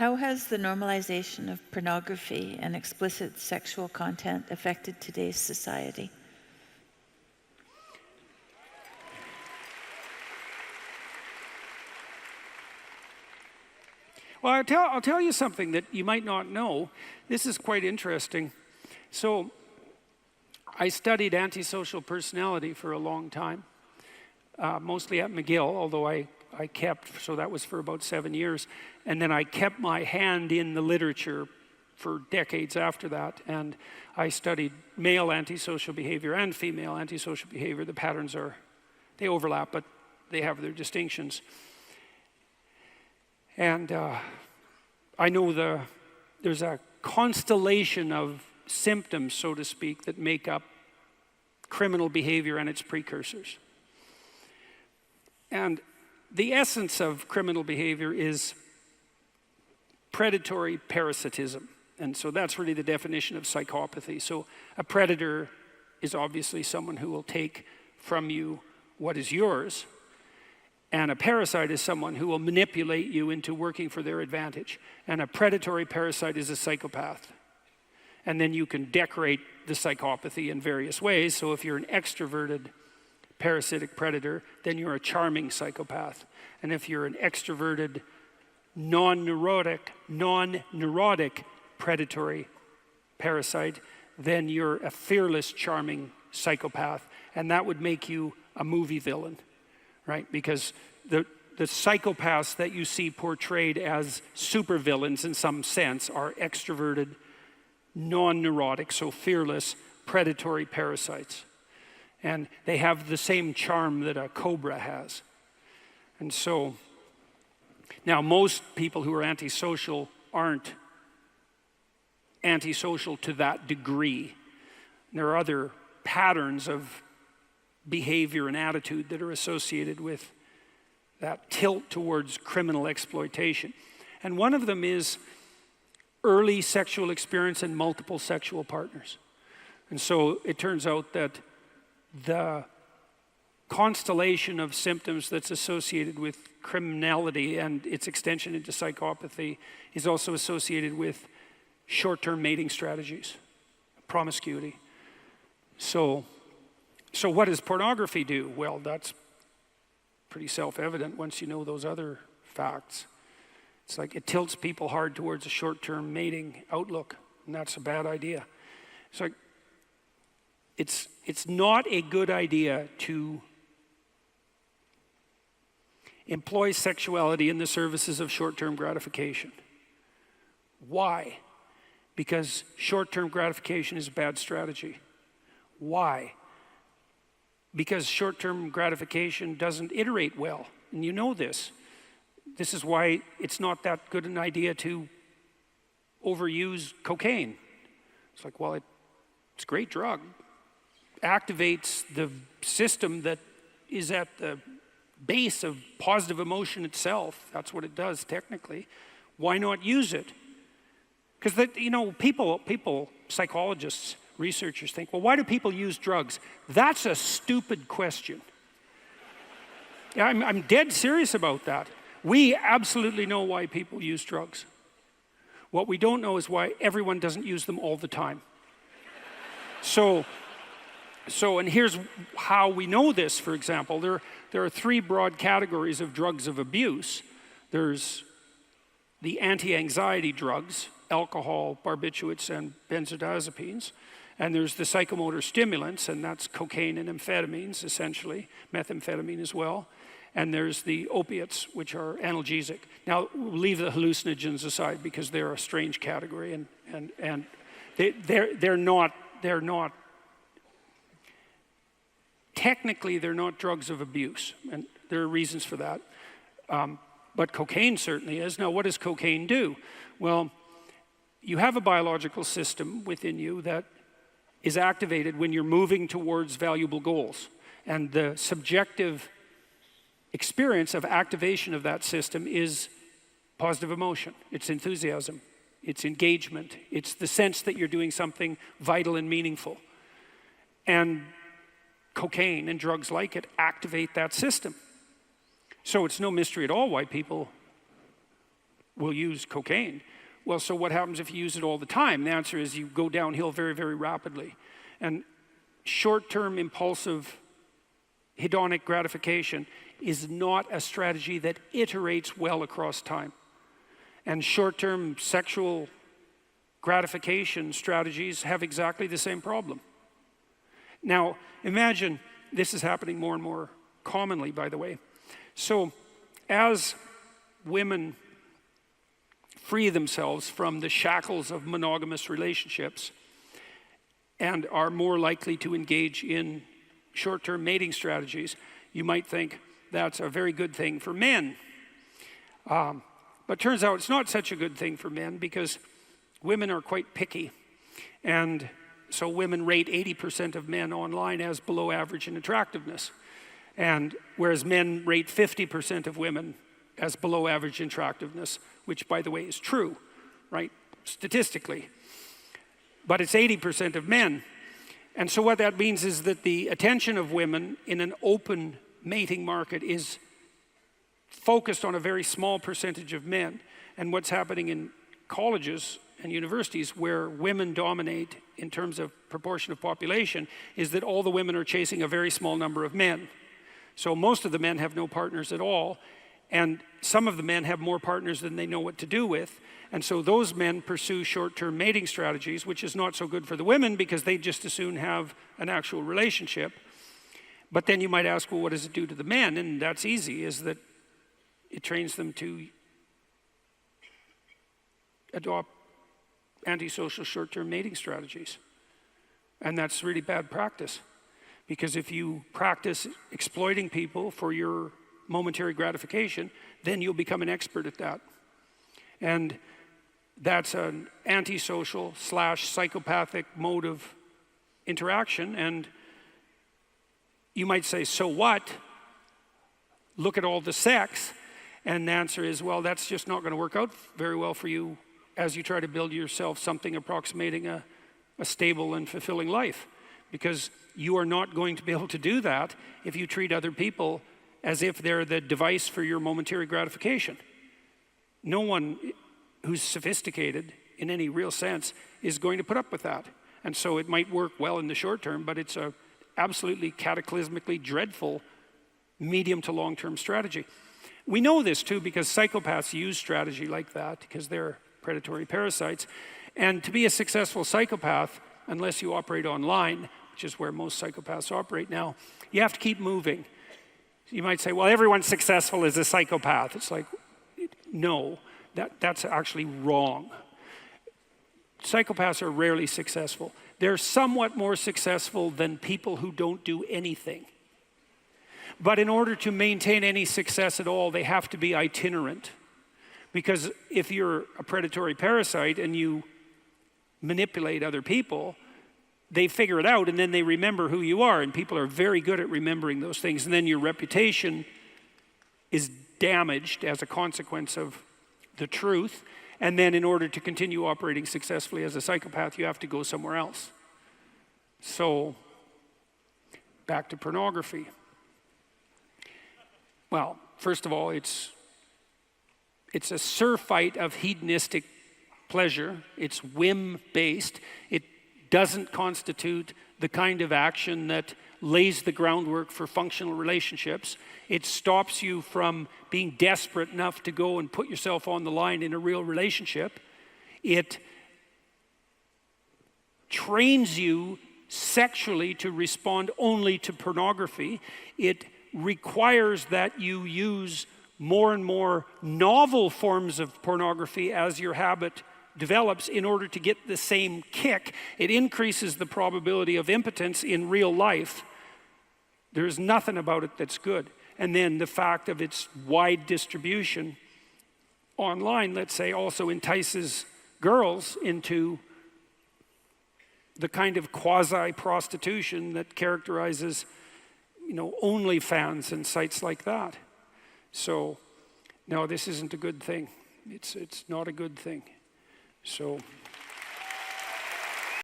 How has the normalization of pornography and explicit sexual content affected today's society? Well, I'll tell you something that you might not know. This is quite interesting. So, I studied antisocial personality for a long time, mostly at McGill, although I kept, so that was for about 7 years. And then I kept my hand in the literature for decades after that. And I studied male antisocial behavior and female antisocial behavior. The patterns they overlap, but they have their distinctions. And I know there's a constellation of symptoms, so to speak, that make up criminal behavior and its precursors. And the essence of criminal behavior is predatory parasitism. And so that's really the definition of psychopathy. So a predator is obviously someone who will take from you what is yours. And a parasite is someone who will manipulate you into working for their advantage. And a predatory parasite is a psychopath. And then you can decorate the psychopathy in various ways. So if you're an extroverted parasitic predator, then you're a charming psychopath. And if you're an extroverted, non-neurotic predatory parasite, then you're a fearless, charming psychopath. And that would make you a movie villain, right? Because the psychopaths that you see portrayed as supervillains in some sense are extroverted, non-neurotic, so fearless, predatory parasites. And they have the same charm that a cobra has. And so, now most people who are antisocial aren't antisocial to that degree. There are other patterns of behavior and attitude that are associated with that tilt towards criminal exploitation. And one of them is early sexual experience and multiple sexual partners. And so it turns out that the constellation of symptoms that's associated with criminality and its extension into psychopathy is also associated with short-term mating strategies, promiscuity. So what does pornography do? Well, that's pretty self-evident once you know those other facts. It's like it tilts people hard towards a short-term mating outlook, and that's a bad idea. It's like it's not a good idea to employ sexuality in the services of short-term gratification. Why? Because short-term gratification is a bad strategy. Why? Because short-term gratification doesn't iterate well, and you know this. This is why it's not that good an idea to overuse cocaine. It's like, well, it's a great drug. Activates the system that is at the base of positive emotion itself. That's what it does technically. Why not use it? Because people, psychologists, researchers think, well, why do people use drugs? That's a stupid question. Yeah, I'm dead serious about that. We absolutely know why people use drugs. What we don't know is why everyone doesn't use them all the time. And here's how we know this, for example. There are three broad categories of drugs of abuse. There's the anti-anxiety drugs, alcohol, barbiturates, and benzodiazepines. And there's the psychomotor stimulants, and that's cocaine and amphetamines, essentially, methamphetamine as well. And there's the opiates, which are analgesic. Now, we'll leave the hallucinogens aside because they're a strange category, and they're not technically they're not drugs of abuse, and there are reasons for that. But cocaine certainly is. Now, what does cocaine do? Well, you have a biological system within you that is activated when you're moving towards valuable goals. And the subjective experience of activation of that system is positive emotion. It's enthusiasm. It's engagement. It's the sense that you're doing something vital and meaningful. And cocaine and drugs like it activate that system. So it's no mystery at all why people will use cocaine. Well, so what happens if you use it all the time? The answer is you go downhill very, very rapidly. And short-term impulsive hedonic gratification is not a strategy that iterates well across time. And short-term sexual gratification strategies have exactly the same problem. Now, imagine, this is happening more and more commonly, by the way. So, as women free themselves from the shackles of monogamous relationships and are more likely to engage in short-term mating strategies, you might think that's a very good thing for men. But turns out it's not such a good thing for men because women are quite picky. And so women rate 80% of men online as below average in attractiveness. And whereas men rate 50% of women as below average in attractiveness, which by the way is true, right, statistically. But it's 80% of men. And so what that means is that the attention of women in an open mating market is focused on a very small percentage of men. And what's happening in colleges and universities where women dominate in terms of proportion of population is that all the women are chasing a very small number of men. So most of the men have no partners at all, and some of the men have more partners than they know what to do with. And so those men pursue short-term mating strategies, which is not so good for the women because they just as soon have an actual relationship. But then you might ask, well, what does it do to the men? And that's easy, is that it trains them to adopt antisocial short-term mating strategies. And that's really bad practice. Because if you practice exploiting people for your momentary gratification, then you'll become an expert at that. And that's an antisocial / psychopathic mode of interaction. And you might say, so what? Look at all the sex. And the answer is, well, that's just not going to work out very well for you as you try to build yourself something approximating a stable and fulfilling life. Because you are not going to be able to do that if you treat other people as if they're the device for your momentary gratification. No one who's sophisticated in any real sense is going to put up with that. And so it might work well in the short term, but it's a absolutely cataclysmically dreadful medium to long-term strategy. We know this too because psychopaths use strategy like that because they're predatory parasites. And to be a successful psychopath, unless you operate online, which is where most psychopaths operate now, you have to keep moving. You might say, well, everyone successful is a psychopath. It's like, no, that's actually wrong. Psychopaths are rarely successful. They're somewhat more successful than people who don't do anything. But in order to maintain any success at all, they have to be itinerant. Because if you're a predatory parasite and you manipulate other people, they figure it out and then they remember who you are, and people are very good at remembering those things. And then your reputation is damaged as a consequence of the truth. And then in order to continue operating successfully as a psychopath, you have to go somewhere else. So, back to pornography. Well, first of all, it's a surfeit of hedonistic pleasure. It's whim-based. It doesn't constitute the kind of action that lays the groundwork for functional relationships. It stops you from being desperate enough to go and put yourself on the line in a real relationship. It trains you sexually to respond only to pornography. It requires that you use more and more novel forms of pornography as your habit develops in order to get the same kick. It increases the probability of impotence in real life. There's nothing about it that's good. And then the fact of its wide distribution online, let's say, also entices girls into the kind of quasi-prostitution that characterizes, OnlyFans and sites like that. So, no, this isn't a good thing. It's not a good thing. So